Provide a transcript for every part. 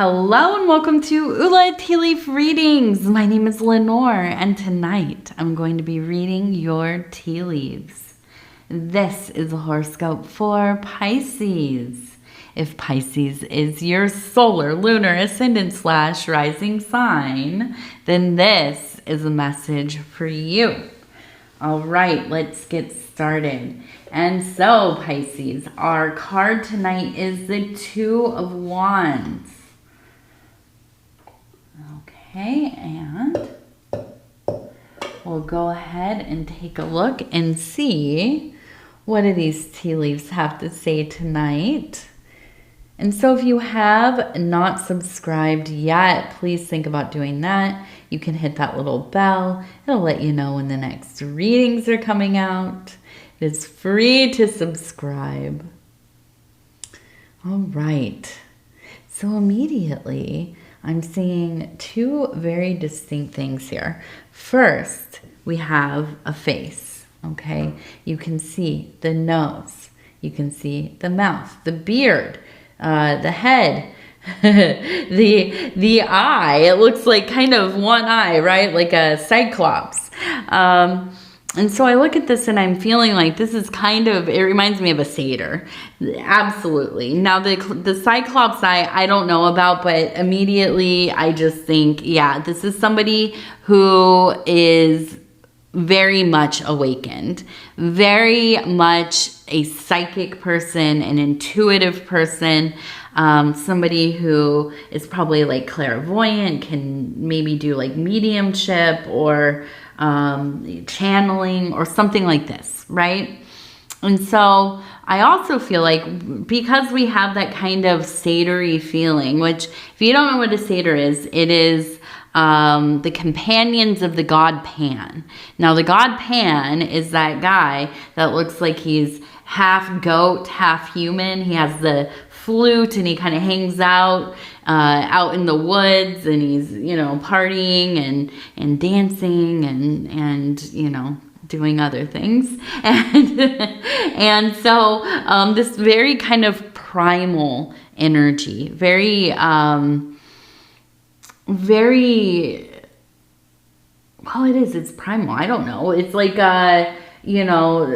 Hello and welcome to Ula Tea Leaf Readings. My name is Lenore and tonight I'm going to be reading your tea leaves. This is a horoscope for Pisces. If Pisces is your solar, lunar, ascendant / rising sign, then this is a message for you. All right, let's get started. And so, Pisces, our card tonight is the Two of Wands. Okay, and we'll go ahead and take a look and see what do these tea leaves have to say tonight. And so if you have not subscribed yet, please think about doing that. You can hit that little bell. It'll let you know when the next readings are coming out. It is free to subscribe. All right. So immediately, I'm seeing two very distinct things here. First, we have a face, okay? You can see the nose. You can see the mouth, the beard, the head, the eye. It looks like kind of one eye, right? Like a cyclops. And so I look at this and I'm feeling like this is kind of, it reminds me of a satyr. Absolutely. Now the cyclops eye, I don't know about, but immediately I just think, yeah, this is somebody who is very much awakened, very much a psychic person, an intuitive person, somebody who is probably like clairvoyant, can maybe do like mediumship or channeling or something like this, right? And so I also feel like because we have that kind of satyr-y feeling, which if you don't know what a satyr is, it is the companions of the god Pan. Now the god Pan is that guy that looks like he's half goat, half human. He has the flute and he kind of hangs out in the woods, and he's, you know, partying and dancing and you know, doing other things. And so this very kind of primal energy, very well, it's primal. I don't know. It's like you know,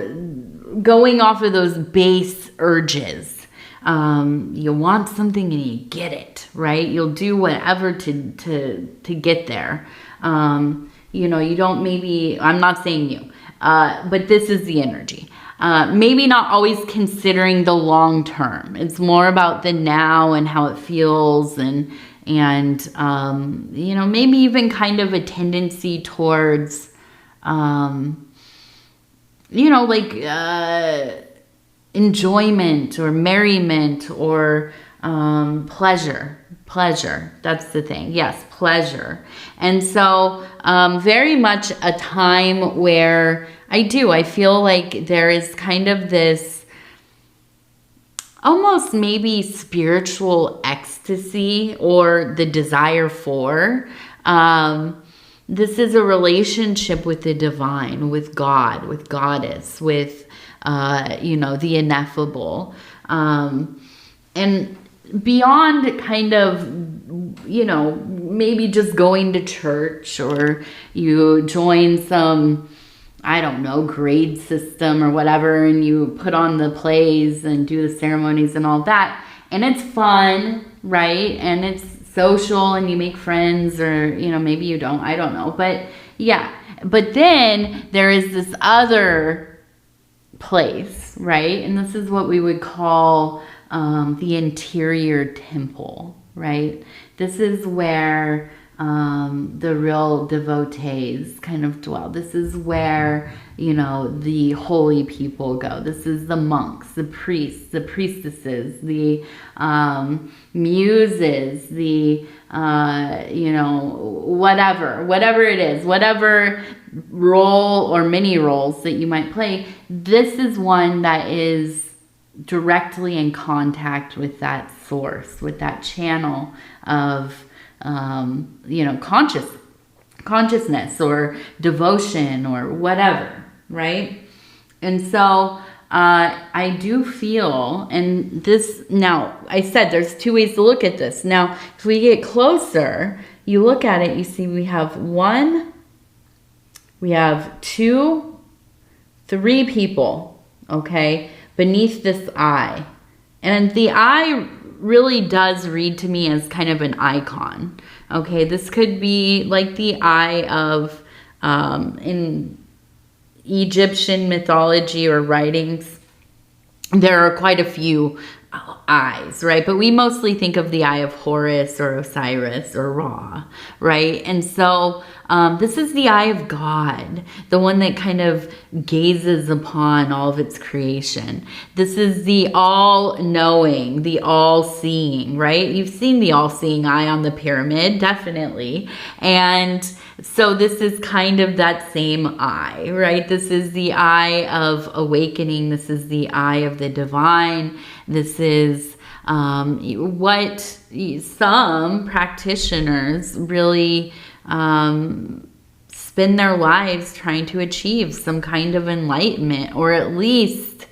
going off of those base urges. You want something and you get it, right? You'll do whatever to get there. You know, you don't maybe, I'm not saying you, but this is the energy. Maybe not always considering the long term. It's more about the now and how it feels and you know, maybe even kind of a tendency towards, you know, like, enjoyment or merriment or pleasure. That's the thing. Yes, pleasure. And so very much a time where I feel like there is kind of this almost maybe spiritual ecstasy or the desire for. This is a relationship with the divine, with God, with goddess, with you know, the ineffable, and beyond kind of, you know, maybe just going to church or you join some, I don't know, grade system or whatever, and you put on the plays and do the ceremonies and all that, and it's fun, right? And it's social and you make friends, or, you know, maybe you don't, I don't know, but yeah. But then there is this other place, right? And this is what we would call the interior temple, right? This is where the real devotees kind of dwell. This is where, you know, the holy people go. This is the monks, the priests, the priestesses, the muses, the you know, whatever it is, whatever role or many roles that you might play, this is one that is directly in contact with that source, with that channel of you know, consciousness or devotion or whatever, right? And so I do feel, and this, now, I said there's two ways to look at this. Now, if we get closer, you look at it, you see we have 1, we have 2, 3 people, okay, beneath this eye. And the eye really does read to me as kind of an icon, okay? This could be like the eye of, in Egyptian mythology or writings, there are quite a few eyes, right? But we mostly think of the eye of Horus or Osiris or Ra, right? And so this is the eye of God, the one that kind of gazes upon all of its creation. This is the all-knowing, the all-seeing, right? You've seen the all-seeing eye on the pyramid, definitely. And so this is kind of that same eye, right? This is the eye of awakening. This is the eye of the divine. This is what some practitioners really spend their lives trying to achieve, some kind of enlightenment, or at least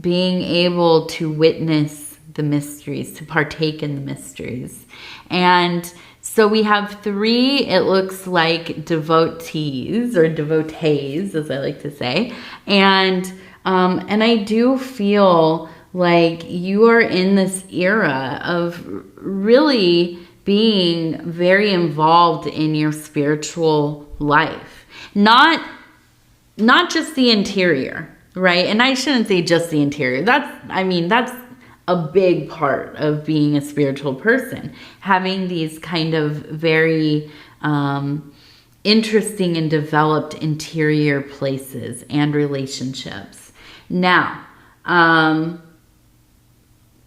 being able to witness the mysteries, to partake in the mysteries. And so we have 3, it looks like, devotees, or devotees, as I like to say. And I do feel like you are in this era of really being very involved in your spiritual life. Not just the interior, right? And I shouldn't say just the interior. That's a big part of being a spiritual person. Having these kind of very interesting and developed interior places and relationships. Now,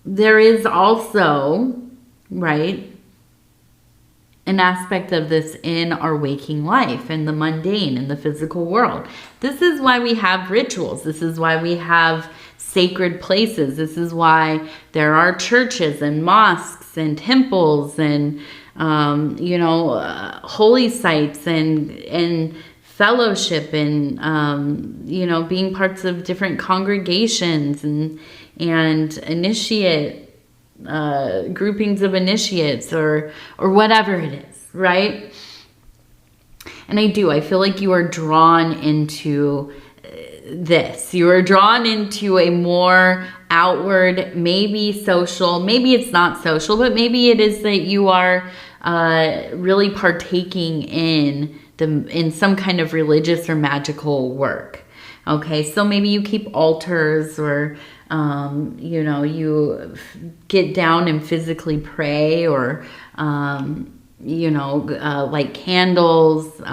there is also, right, an aspect of this in our waking life, in the mundane, in the physical world. This is why we have rituals. This is why we have sacred places. This is why there are churches and mosques and temples and, holy sites and fellowship and, being parts of different congregations and initiate groupings of initiates or whatever it is, right? And I feel like you are drawn into this. You are drawn into a more outward, maybe social, maybe it's not social, but maybe it is that you are really partaking in some kind of religious or magical work. Okay, so maybe you keep altars, or you get down and physically pray, or light candles. There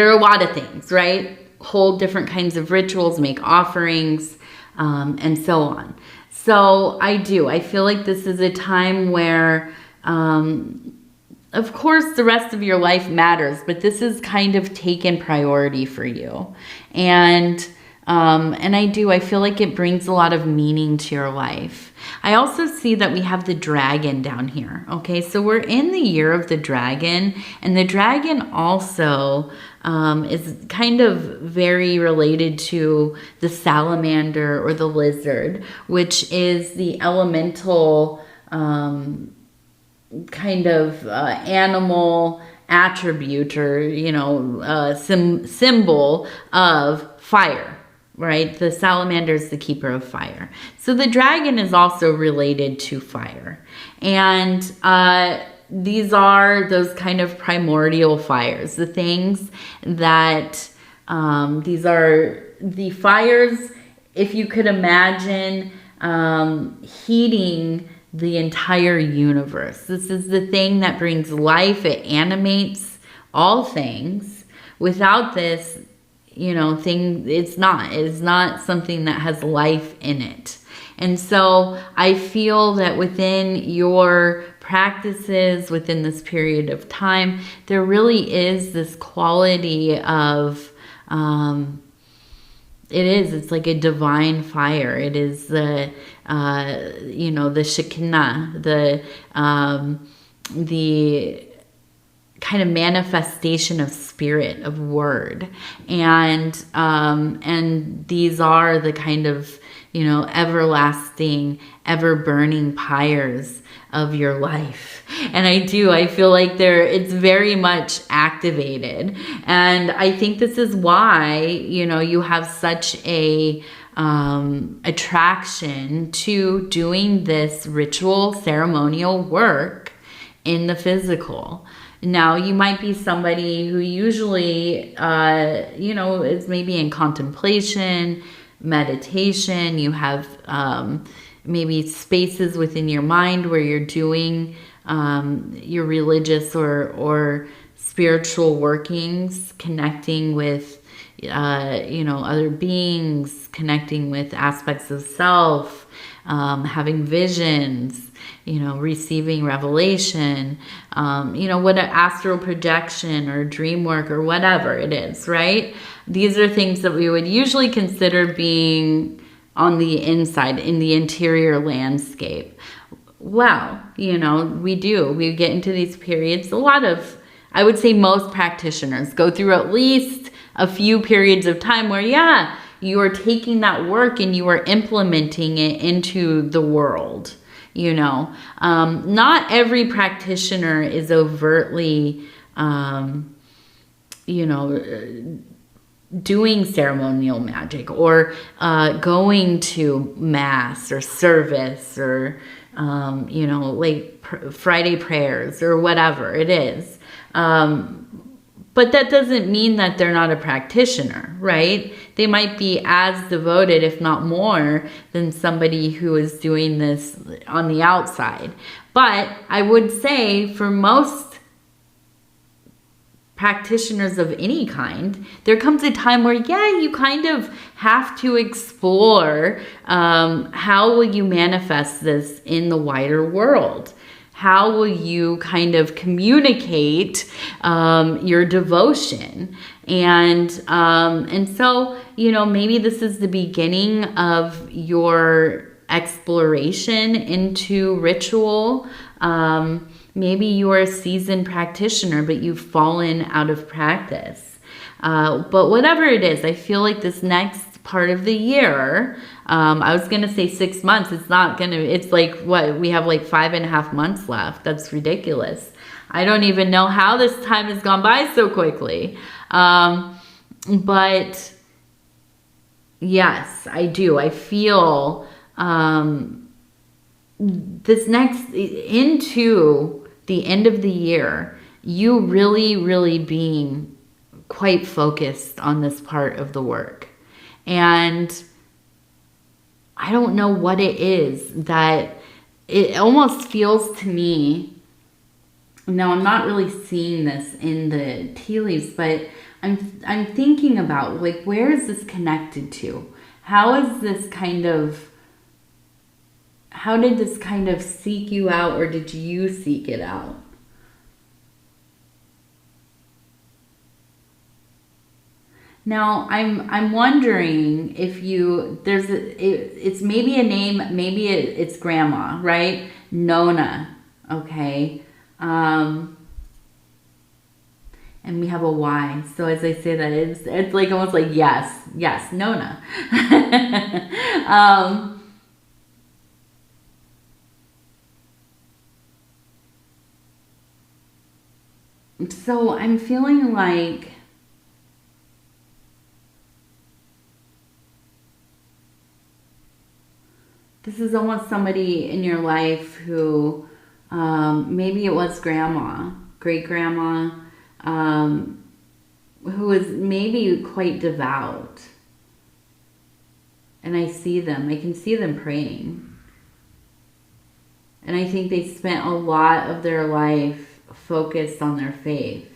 are a lot of things, right? Hold different kinds of rituals, make offerings, and so on. So I feel like this is a time where, of course, the rest of your life matters, but this is kind of taken priority for you. And I feel like it brings a lot of meaning to your life. I also see that we have the dragon down here. Okay, so we're in the year of the dragon, and the dragon also is kind of very related to the salamander or the lizard, which is the elemental kind of animal attribute, or symbol of fire. Right? The salamander is the keeper of fire. So the dragon is also related to fire. And these are those kind of primordial fires. The things that, these are the fires, if you could imagine heating the entire universe. This is the thing that brings life. It animates all things. Without this, it's not something that has life in it. And so I feel that within your practices, within this period of time, there really is this quality of, it's like a divine fire. It is the Shekinah, the kind of manifestation of spirit, of word. And these are the kind of, you know, everlasting, ever burning pyres of your life. And I feel like it's very much activated. And I think this is why, you know, you have such a attraction to doing this ritual ceremonial work in the physical. Now, you might be somebody who usually, you know, is maybe in contemplation, meditation. You have maybe spaces within your mind where you're doing your religious or spiritual workings, connecting with, you know, other beings, connecting with aspects of self, having visions, you know, receiving revelation, you know, what an astral projection or dream work or whatever it is, right? These are things that we would usually consider being on the inside, in the interior landscape. Well, you know, we get into these periods. A lot of, I would say most practitioners go through at least a few periods of time where, yeah, you are taking that work and you are implementing it into the world. You know, not every practitioner is overtly, you know, doing ceremonial magic or going to mass or service or, you know, like Friday prayers or whatever it is. But that doesn't mean that they're not a practitioner, right? They might be as devoted, if not more, than somebody who is doing this on the outside. But I would say for most practitioners of any kind, there comes a time where, yeah, you kind of have to explore how will you manifest this in the wider world? How will you kind of communicate your devotion? And so, you know, maybe this is the beginning of your exploration into ritual. Maybe you're a seasoned practitioner, but you've fallen out of practice. But whatever it is, I feel like this next part of the year, I was going to say 6 months. It's not going to, it's like what, we have like 5.5 months left. That's ridiculous. I don't even know how this time has gone by so quickly. But yes, I do. I feel this next, into the end of the year, you really being quite focused on this part of the work. And I don't know what it is that it almost feels to me. Now, I'm not really seeing this in the tea leaves, but I'm thinking about, like, where is this connected to? How did this kind of seek you out, or did you seek it out? Now, I'm wondering if it's maybe a name, maybe it's grandma, right? Nona, okay? And we have a Y. So as I say that, it's like almost like yes, Nona. So I'm feeling like this is almost somebody in your life who, maybe it was grandma, great grandma, who is maybe quite devout. And I can see them praying. And I think they spent a lot of their life focused on their faith.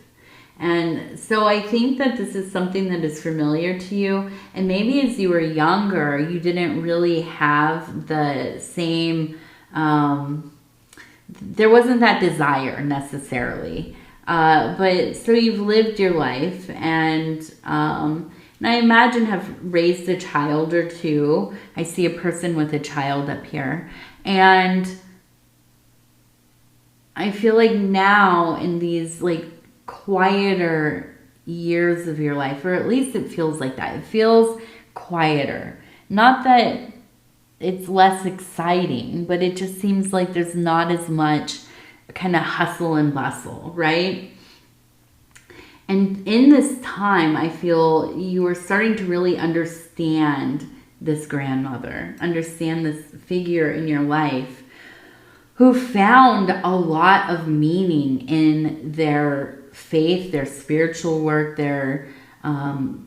And so I think that this is something that is familiar to you. And maybe as you were younger, you didn't really have the same, there wasn't that desire necessarily. But so you've lived your life and I imagine have raised a child or two. I see a person with a child up here. And I feel like now in these like quieter years of your life, or at least it feels like that. It feels quieter. Not that it's less exciting, but it just seems like there's not as much kind of hustle and bustle, right? And in this time, I feel you are starting to really understand this grandmother, understand this figure in your life who found a lot of meaning in their faith, their spiritual work, their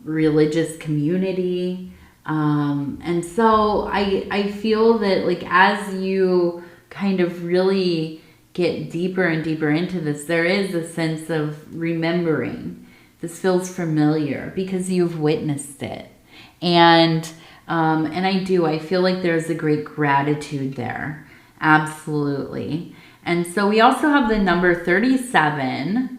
religious community. And so I feel that, like, as you kind of really get deeper and deeper into this, there is a sense of remembering. This feels familiar because you've witnessed it. And I feel like there's a great gratitude there. Absolutely. And so we also have the number 37.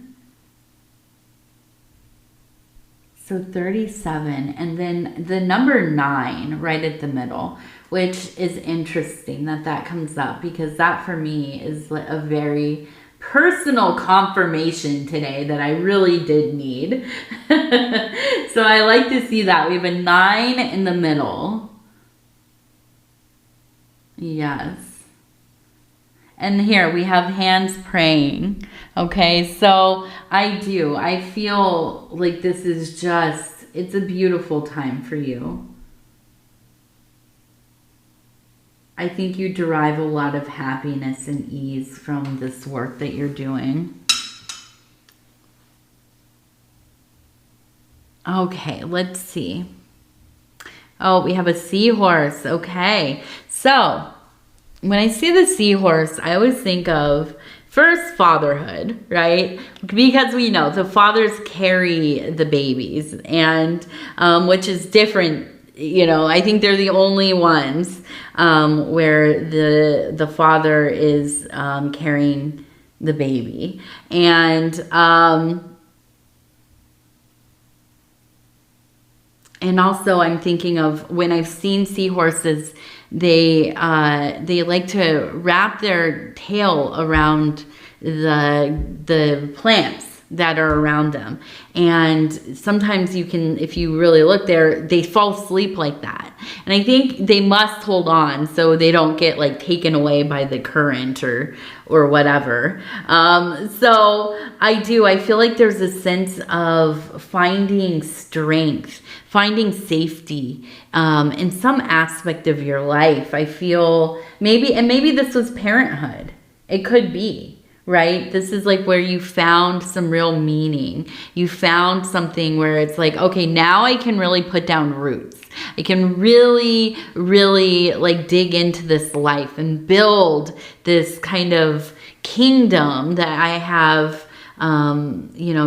So 37, and then the number 9 right at the middle, which is interesting that comes up, because that for me is a very personal confirmation today that I really did need. So I like to see that. We have a 9 in the middle. Yes. And here we have hands praying. Okay, so I feel like this is just, it's a beautiful time for you. I think you derive a lot of happiness and ease from this work that you're doing. Okay, let's see. Oh, we have a seahorse. Okay, so when I see the seahorse, I always think of first fatherhood, right? Because we know the fathers carry the babies, and which is different. You know, I think they're the only ones where the father is carrying the baby, and also I'm thinking of when I've seen seahorses. They like to wrap their tail around the plants that are around them, and sometimes you can, if you really look there, they fall asleep like that. And I think they must hold on so they don't get like taken away by the current or whatever. So I feel like there's a sense of finding strength, finding safety in some aspect of your life. I feel maybe this was parenthood. It could be. Right? This is like where you found some real meaning. You found something where it's like, okay, now I can really put down roots. I can really, really like dig into this life and build this kind of kingdom that I have,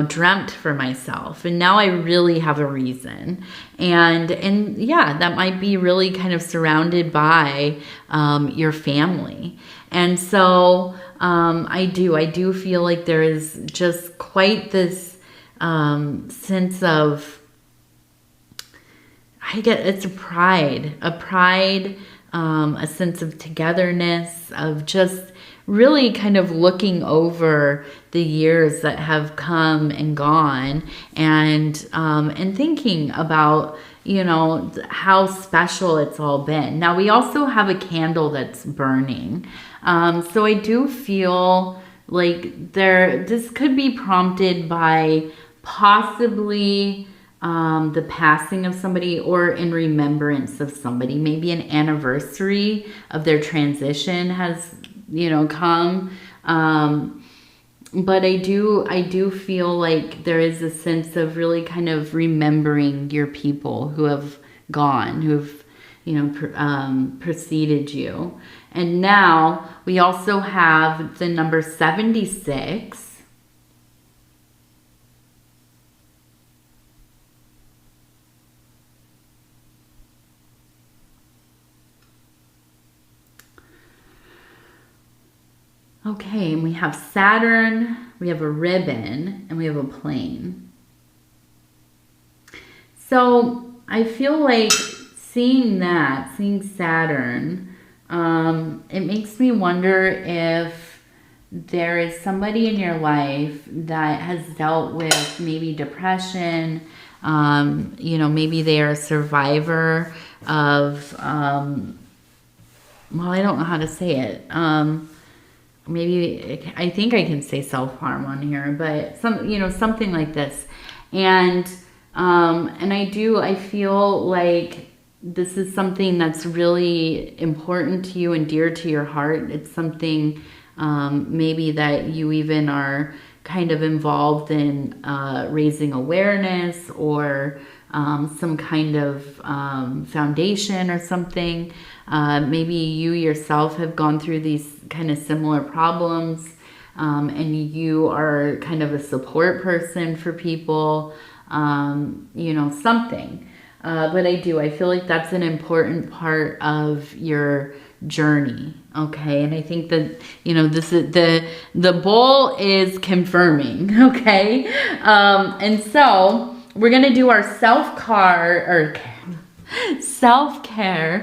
dreamt for myself. And now I really have a reason. And yeah, that might be really kind of surrounded by your family. And so I do feel like there is just quite this sense of, it's a pride, a sense of togetherness, of just really kind of looking over the years that have come and gone, and thinking about, how special it's all been. Now we also have a candle that's burning. So I do feel like this could be prompted by possibly the passing of somebody, or in remembrance of somebody. Maybe an anniversary of their transition has, come. But I do feel like there is a sense of really kind of remembering your people who have gone, who've, preceded you. And now we also have the number 76. Okay, and we have Saturn, we have a ribbon, and we have a plane. So I feel like seeing Saturn, it makes me wonder if there is somebody in your life that has dealt with maybe depression. You know, maybe they are a survivor of, well, I don't know how to say it. Maybe, I think I can say self-harm on here, but something like this. And I feel like this is something that's really important to you and dear to your heart. It's something maybe that you even are kind of involved in raising awareness, or some kind of foundation or something. Maybe you yourself have gone through these kind of similar problems, and you are kind of a support person for people, something. But I feel like that's an important part of your journey. Okay. And I think that, this is the bowl is confirming. Okay. And so we're going to do our self-care.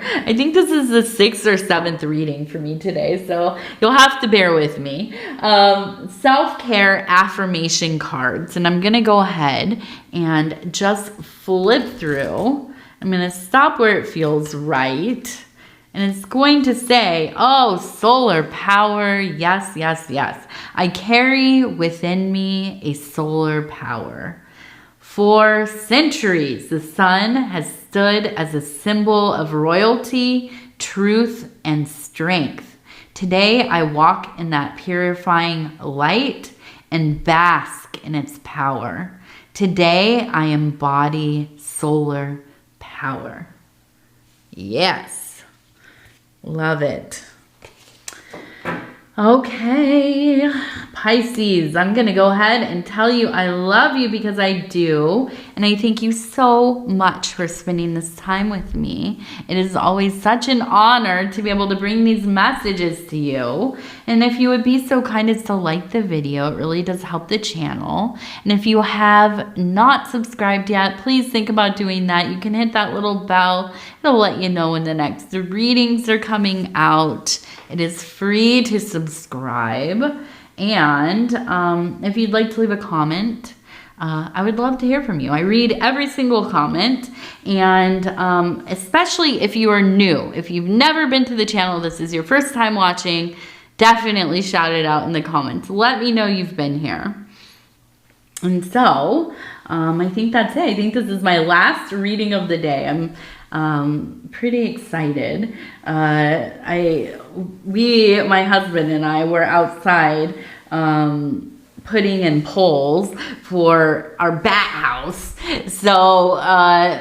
I think this is the 6th or 7th reading for me today, so you'll have to bear with me. Self-care affirmation cards, and I'm going to go ahead and just flip through. I'm going to stop where it feels right, and it's going to say, oh, solar power, yes, yes, yes. I carry within me a solar power. For centuries, the sun has stood as a symbol of royalty, truth, and strength. Today, I walk in that purifying light and bask in its power. Today, I embody solar power. Yes. Love it. Okay, Pisces, I'm going to go ahead and tell you I love you because I do. And I thank you so much for spending this time with me. It is always such an honor to be able to bring these messages to you. And if you would be so kind as to like the video, it really does help the channel. And if you have not subscribed yet, please think about doing that. You can hit that little bell. It'll let you know when the next readings are coming out. It is free to subscribe. And if you'd like to leave a comment, I would love to hear from you. I read every single comment. And especially if you are new, if you've never been to the channel, this is your first time watching, definitely shout it out in the comments. Let me know you've been here. And so I think that's it. I think this is my last reading of the day. I'm pretty excited. My husband and I were outside putting in poles for our bat house. So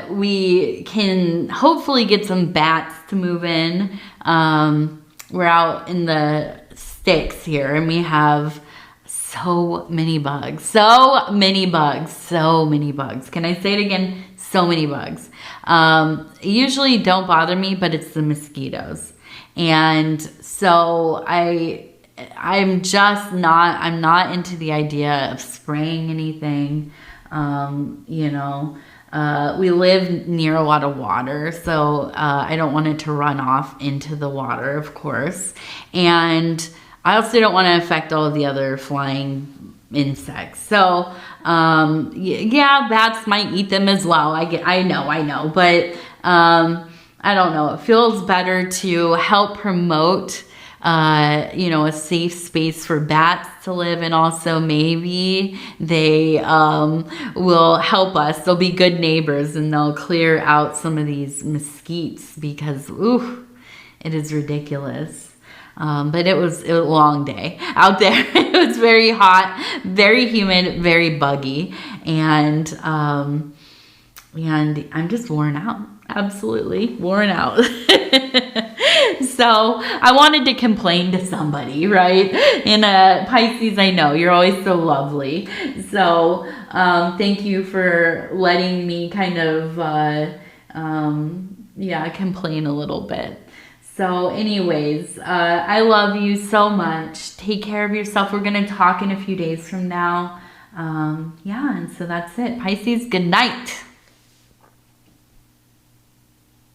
we can hopefully get some bats to move in. We're out in the sticks here, and we have so many bugs. So many bugs. So many bugs. Can I say it again? So many bugs. Usually don't bother me, but it's the mosquitoes. And so I'm not into the idea of spraying anything. We live near a lot of water, so I don't want it to run off into the water, of course. And I also don't want to affect all of the other flying insects. So, yeah, bats might eat them as well. I know, but I don't know. It feels better to help promote, a safe space for bats to live, and also maybe they will help us. They'll be good neighbors, and they'll clear out some of these mosquitoes because, it is ridiculous. But it was a long day out there. It was very hot, very humid, very buggy, and I'm just worn out. Absolutely worn out. So I wanted to complain to somebody, right? And Pisces, I know you're always so lovely. So thank you for letting me kind of complain a little bit. So anyways, I love you so much. Take care of yourself. We're going to talk in a few days from now. And so that's it. Pisces, good night.